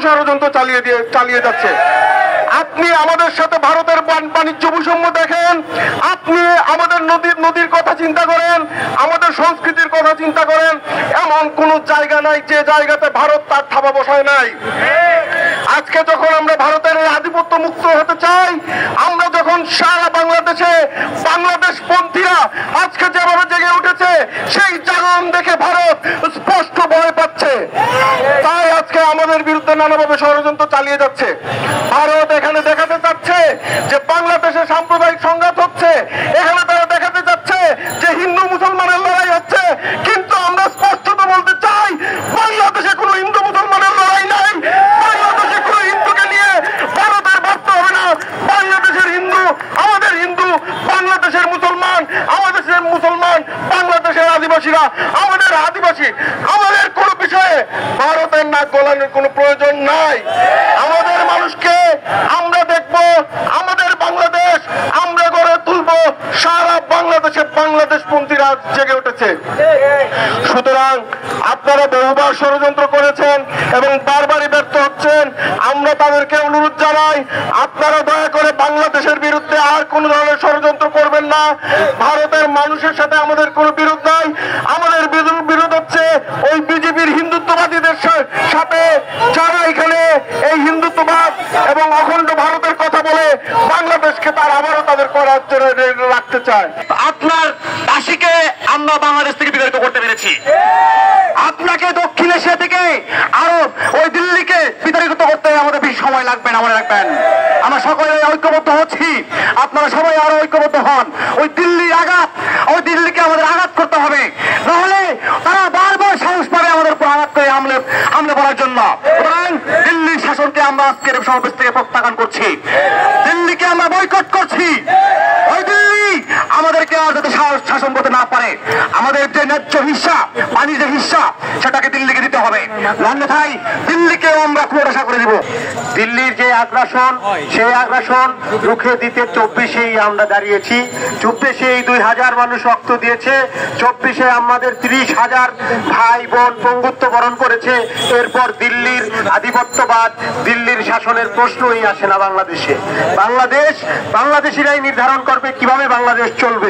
ষড়যন্ত্র চালিয়ে যাচ্ছে। আপনি আমাদের সাথে ভারতের বাণিজ্য বৈষম্য দেখেন, আপনি আমাদের নদীর কথা চিন্তা করেন, আমাদের সংস্কৃতির কথা চিন্তা করেন। এমন কোন জায়গা নাই যে জায়গাতে ভারত তার থাবা বসায় নাই। আজকে যখন আমরা ভারতের এই আধিপত্য মুক্ত হতে চাই, আমরা যখন সারা বাংলাদেশে বাংলাদেশ পন্থীরা আজকে যেভাবে জেগে উঠেছে, সেই জাগরণ দেখে ভারত স্পষ্ট ভয় পাচ্ছে। তাই আজকে আমাদের বিরুদ্ধে নানাভাবে ষড়যন্ত্র চালিয়ে যাচ্ছে। ভারত এখানে দেখাতে চাচ্ছে যে বাংলাদেশে সাম্প্রদায়িক সংঘাত হচ্ছে, এখানে তারা দেখাতে চাচ্ছে যে হিন্দু মুসলমানের লড়াই হচ্ছে। কিন্তু আমরা স্পষ্টত বলতে চাই, বাংলাদেশে কোনো হিন্দু মুসলমানের লড়াই নাই। বাংলাদেশে কোনো হিন্দুকে নিয়ে ভারতের ভাবতে হবে না। বাংলাদেশের হিন্দু আমাদের হিন্দু, বাংলাদেশের মুসলমান আমাদের মুসলমান, বাংলাদেশের আদিবাসীরা আমাদের আদিবাসী। আমাদের কোনো বিষয়ে ভারতের নাক গলানোর কোনো প্রয়োজন নাই। আমাদের মানুষকে আমরা দেখব, আমাদের বাংলাদেশ আমরা গড়ে তুলব। সারা বাংলাদেশে বাংলাদেশপন্থীরা জেগে উঠেছে। সুতরাং আপনারা বহুবার ষড়যন্ত্র করেছেন এবং বারবারই ব্যর্থ হচ্ছেন। আমরা তাদেরকে অনুরোধ জানাই, আপনারা দয়া করে বাংলাদেশের বিরুদ্ধে আর কোন ধরনের ষড়যন্ত্র করবেন না। ভারতের মানুষের সাথে আমাদের কোনো বিরোধ নাই। আমাদের বিরোধ হচ্ছে ওই বিজেপির হিন্দুত্ববাদীদের সাথে, যারা এখানে এই হিন্দুত্ববাদ এবং অখণ্ড ভারতের কথা বলে বাংলাদেশকে তার আবারও তাদের করার রাখতে চায়। আপনার দাসীকে আমরা বাংলাদেশ থেকে বিতাড়িত করতে পেরেছি, আপনাকে দক্ষিণ এশিয়া থেকে আরো ওই দিল্লিকে বিতাড়িত করতে আমাদের বেশি সময় লাগবে না, মনে রাখবেন। আমরা সকলে ঐক্যবদ্ধ হচ্ছি, আপনারা সবাই আরো ঐক্যবদ্ধ হন। ওই দিল্লিকে আমাদের আঘাত করতে হবে, নাহলে তারা বারবার সাহস পাবে আমাদের উপর আঘাত করে হামলে পড়ার জন্য। সুতরাং দিল্লির শাসনকে আমরা আজকের সমাবেশ থেকে প্রত্যাখ্যান করছি, দিল্লিকে আমরা বয়কট করছি। ওই দিল্লি আমাদেরকে আর যাতে শাসন করতে না পারে, আমাদের যে ন্যায্য হিস্সা, পানির যে হিস্সা, সেটাকে দিল্লিকে দিতে হবে। অন্যথায় দিল্লিকেও আমরা খুব আশা করে দিব। দিল্লির যে আগ্রাসন, সেই আগ্রাসন রুখে দিতে 24-এই আমরা দাঁড়িয়েছি। 24-এই 2000 মানুষ রক্ত দিয়েছে, 24-এ আমাদের 30,000 ভাই বোন পঙ্গুত্ব বরণ করেছে। এরপর দিল্লির আধিপত্যবাদ, দিল্লির শাসনের প্রশ্নই আসে না বাংলাদেশে। বাংলাদেশিরাই নির্ধারণ করবে কিভাবে বাংলাদেশ চলবে।